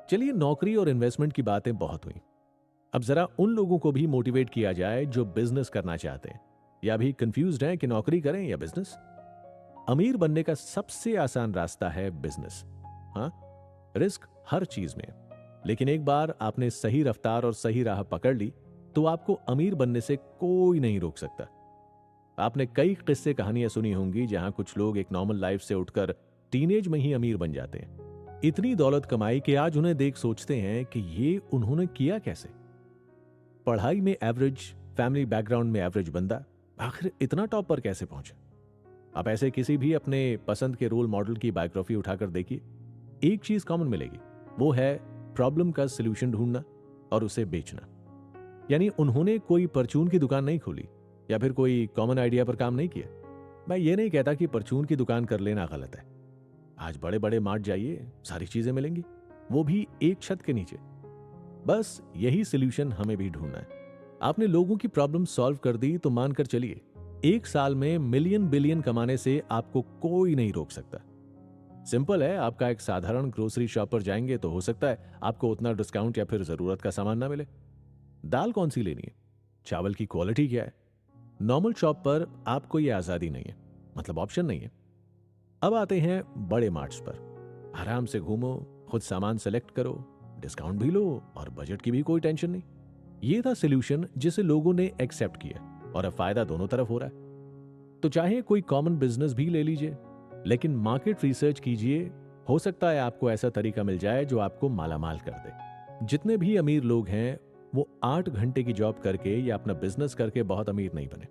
चलिए, नौकरी और इन्वेस्टमेंट की बातें बहुत हुई। अब जरा उन लोगों को भी मोटिवेट किया जाए जो बिजनेस करना चाहते हैं या भी कंफ्यूज्ड हैं कि नौकरी करें या बिजनेस। अमीर बनने का सबसे आसान रास्ता है बिजनेस। हाँ, रिस्क हर चीज में, लेकिन एक बार आपने सही रफ्तार और सही राह पकड़ ली तो आपको अमीर बनने से कोई नहीं रोक सकता। आपने कई किस्से कहानियां सुनी होंगी जहां कुछ लोग एक नॉर्मल लाइफ से उठकर टीनेज में ही अमीर बन जाते हैं। इतनी दौलत कमाई कि आज उन्हें देख सोचते हैं कि ये उन्होंने किया कैसे। पढ़ाई में एवरेज, फैमिली बैकग्राउंड में एवरेज बंदा आखिर इतना टॉप पर कैसे पहुंचा। आप ऐसे किसी भी अपने पसंद के रोल मॉडल की बायोग्राफी उठाकर देखिए, एक चीज कॉमन मिलेगी, वो है प्रॉब्लम का सलूशन ढूंढना और उसे बेचना। यानी उन्होंने कोई परचून की दुकान नहीं खोली या फिर कोई कॉमन आइडिया पर काम नहीं किया। मैं ये नहीं कहता कि परचून की दुकान कर लेना गलत है। आज बड़े बड़े मार्ट जाइए, सारी चीजें मिलेंगी, वो भी एक छत के नीचे। बस यही सोल्यूशन हमें भी ढूंढना है। आपने लोगों की प्रॉब्लम सॉल्व कर दी तो मानकर चलिए, एक साल में मिलियन बिलियन कमाने से आपको कोई नहीं रोक सकता। सिंपल है, आपका एक साधारण ग्रोसरी शॉप पर जाएंगे तो हो सकता है आपको उतना डिस्काउंट या फिर जरूरत का सामान ना मिले। दाल कौन सी लेनी है, चावल की क्वालिटी क्या है। नॉर्मल शॉप पर आपको यह आजादी नहीं है, मतलब ऑप्शन नहीं है। अब आते हैं बड़े मार्ट्स पर। आराम से घूमो, खुद सामान सेलेक्ट करो, डिस्काउंट भी लो और बजट की भी कोई टेंशन नहीं। ये था सोल्यूशन जिसे लोगों ने एक्सेप्ट किया और अब फायदा दोनों तरफ हो रहा है। तो चाहे कोई कॉमन बिजनेस भी ले लीजिए, लेकिन मार्केट रिसर्च कीजिए। हो सकता है आपको ऐसा तरीका मिल जाए जो आपको मालामाल कर दे। जितने भी अमीर लोग हैं वो 8 घंटे की जॉब करके या अपना बिजनेस करके बहुत अमीर नहीं बने।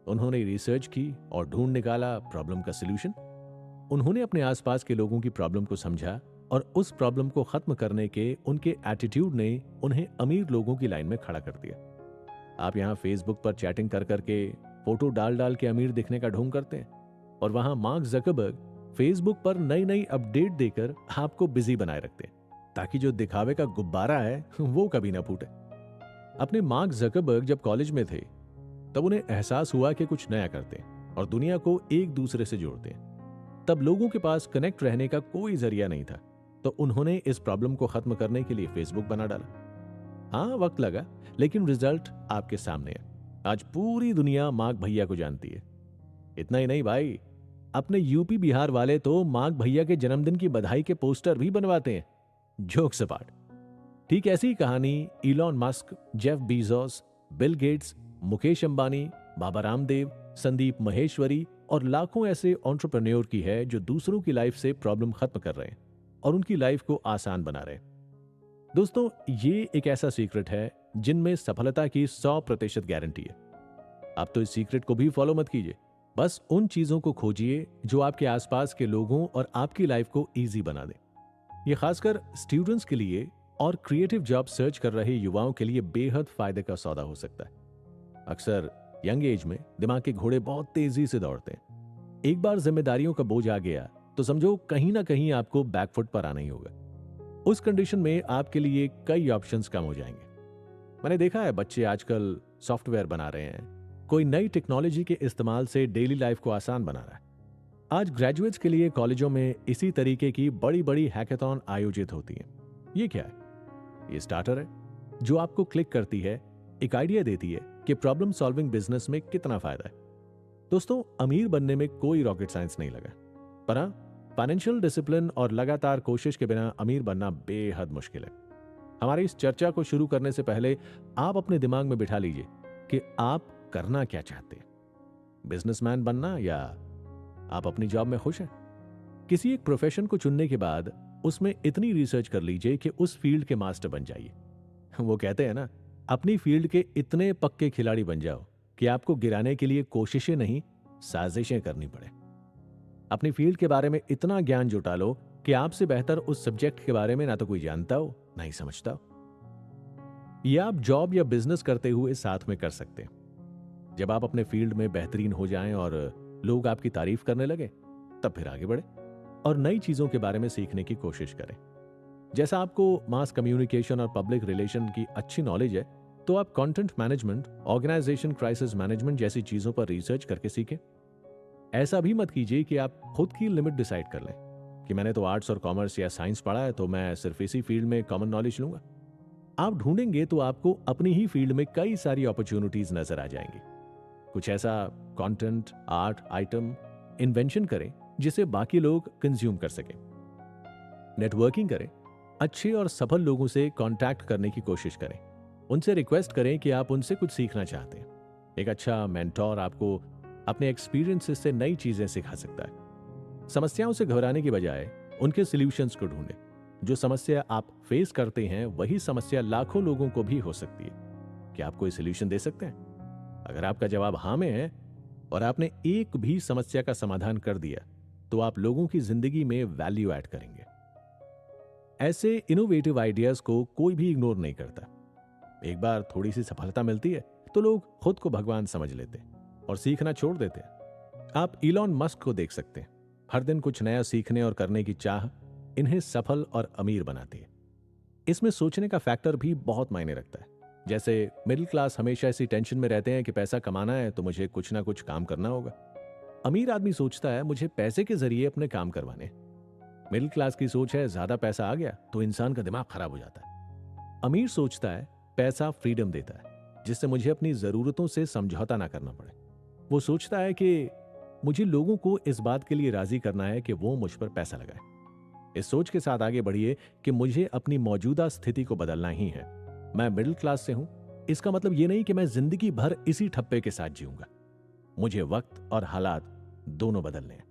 उन्होंने रिसर्च की और ढूंढ निकाला प्रॉब्लम का सोल्यूशन। उन्होंने अपने आसपास के लोगों की प्रॉब्लम को समझा और उस प्रॉब्लम को खत्म करने के उनके एटीट्यूड ने उन्हें अमीर लोगों की लाइन में खड़ा कर दिया। आप यहां फेसबुक पर चैटिंग कर करके, फोटो डाल डाल के अमीर दिखने का ढोंग करते हैं, और वहां मार्क जकरबर्ग फेसबुक पर नई नई अपडेट देकर आपको बिजी बनाए रखते हैं, ताकि जो दिखावे का गुब्बारा है वो कभी ना फूटे। अपने मार्क जकरबर्ग जब कॉलेज में थे तब उन्हें एहसास हुआ कि कुछ नया करते हैं और दुनिया को एक दूसरे से जोड़ते हैं। तब लोगों के पास कनेक्ट रहने का कोई जरिया नहीं था, तो उन्होंने इस प्रॉब्लम को खत्म करने के लिए फेसबुक बना डाला। हाँ, वक्त लगा, लेकिन रिजल्ट आपके सामने है। आज पूरी दुनिया मार्क भैया को जानती है। इतना ही नहीं भाई, अपने यूपी बिहार वाले तो मार्क भैया के जन्मदिन की बधाई के पोस्टर भी बनवाते हैं। जोक सपाट। ठीक ऐसी ही कहानी Elon Musk, Jeff Bezos, Bill Gates, Mukesh Ambani, Baba Ramdev, Sandeep Maheshwari और लाखों ऐसे एंटरप्रेन्योर की है जो दूसरों की लाइफ से प्रॉब्लम खत्म कर रहे हैं और उनकी लाइफ को आसान बना रहे हैं। दोस्तों, ये एक ऐसा सीक्रेट है जिनमें सफलता की 100% गारंटी है। आप तो इस सीक्रेट को भी फॉलो मत कीजिए, बस उन चीजों को खोजिए जो आपके आसपास के लोगों और आपकी लाइफ को इजी बना दें। ये खासकर स्टूडेंट्स के लिए और क्रिएटिव जॉब सर्च कर रहे युवाओं के लिए बेहद फायदे का सौदा हो सकता है। अक्सर यंग एज में दिमाग के घोड़े बहुत तेजी से दौड़ते हैं। एक बार जिम्मेदारियों का बोझ आ गया तो समझो कहीं ना कहीं आपको बैकफुट पर आना ही होगा। उस कंडीशन में आपके लिए कई ऑप्शंस कम हो जाएंगे। मैंने देखा है बच्चे आजकल सॉफ्टवेयर बना रहे हैं, कोई नई टेक्नोलॉजी के इस्तेमाल से डेली लाइफ को आसान बना रहा है। आज ग्रेजुएट्स के लिए कॉलेजों में इसी तरीके की बड़ी बड़ी हैकेथॉन आयोजित होती हैं। ये क्या है? ये स्टार्टर है जो आपको क्लिक करती है, एक आइडिया देती है कि प्रॉब्लम सॉल्विंग बिजनेस में कितना फायदा है। दोस्तों, अमीर बनने में कोई रॉकेट साइंस नहीं लगा, पर फाइनेंशियल डिसिप्लिन और लगातार कोशिश के बिना अमीर बनना बेहद मुश्किल है। हमारी इस चर्चा को शुरू करने से पहले आप अपने दिमाग में बिठा लीजिए कि आप करना क्या चाहते हैं। बिजनेसमैन बनना या आप अपनी जॉब में खुश हैं? किसी एक प्रोफेशन को चुनने के बाद उसमें इतनी रिसर्च कर लीजिए कि उस फील्ड के मास्टर बन जाइए। वो कहते हैं ना, अपनी फील्ड के इतने पक्के खिलाड़ी बन जाओ कि आपको गिराने के लिए कोशिशें नहीं, साजिशें करनी पड़े। अपनी फील्ड के बारे में इतना ज्ञान जुटा लो कि आपसे बेहतर उस सब्जेक्ट के बारे में ना तो कोई जानता हो ना ही समझता हो। यह आप जॉब या बिजनेस करते हुए साथ में कर सकते हैं। जब आप अपने फील्ड में बेहतरीन हो जाएं और लोग आपकी तारीफ करने लगे, तब फिर आगे बढ़े और नई चीजों के बारे में सीखने की कोशिश करें। जैसा आपको मास कम्युनिकेशन और पब्लिक रिलेशन की अच्छी नॉलेज है, तो आप content management, organisation crisis management जैसी चीजों पर रिसर्च करके सीखें। ऐसा भी मत कीजिए कि आप खुद की लिमिट डिसाइड कर लें। कि मैंने तो आर्ट्स और कॉमर्स या साइंस पढ़ा है, तो मैं सिर्फ इसी फील्ड में कॉमन नॉलेज लूंगा। आप ढूंढेंगे तो आपको अपनी ही फील्ड में कई सारी अपॉर्चुनिटीज नजर आ जाएंगी। कुछ ऐसा कंटेंट, आर्ट, आइटम इन्वेंशन करें जिसे बाकी लोग कंज्यूम कर सकें। नेटवर्किंग करें, अच्छे और सफल लोगों से कांटेक्ट करने की कोशिश करें। उनसे रिक्वेस्ट करें कि आप उनसे कुछ सीखना चाहते हैं। एक अच्छा मेंटोर आपको अपने एक्सपीरियंसेस से नई चीजें सिखा सकता है। समस्याओं से घबराने की बजाय उनके सॉल्यूशंस को ढूंढें। जो समस्या आप फेस करते हैं वही समस्या लाखों लोगों को भी हो सकती है। क्या आप कोई सॉल्यूशन दे सकते हैं? अगर आपका जवाब हाँ में है और आपने एक भी समस्या का समाधान कर दिया, तो आप लोगों की जिंदगी में वैल्यू ऐड करेंगे। ऐसे इनोवेटिव आइडियाज को कोई भी इग्नोर नहीं करता। एक बार थोड़ी सी सफलता मिलती है तो लोग खुद को भगवान समझ लेते और सीखना छोड़ देते हैं। आप इलॉन मस्क को देख सकते हैं। हर दिन कुछ नया सीखने और करने की चाह इन्हें सफल और अमीर बनाती है। इसमें सोचने का फैक्टर भी बहुत मायने रखता है। जैसे मिडिल क्लास हमेशा इसी टेंशन में रहते हैं कि पैसा कमाना है तो मुझे कुछ ना कुछ काम करना होगा। अमीर आदमी सोचता है मुझे पैसे के जरिए अपने काम करवाने। मिडिल क्लास की सोच है ज्यादा पैसा आ गया तो इंसान का दिमाग खराब हो जाता है। अमीर सोचता है पैसा फ्रीडम देता है, जिससे मुझे अपनी जरूरतों से समझौता ना करना पड़े। वो सोचता है कि मुझे लोगों को इस बात के लिए राजी करना है कि वो मुझ पर पैसा लगाए। इस सोच के साथ आगे बढ़िए कि मुझे अपनी मौजूदा स्थिति को बदलना ही है। मैं मिडिल क्लास से हूं, इसका मतलब ये नहीं कि मैं जिंदगी भर इसी ठप्पे के साथ जीऊंगा। मुझे वक्त और हालात दोनों बदलने हैं।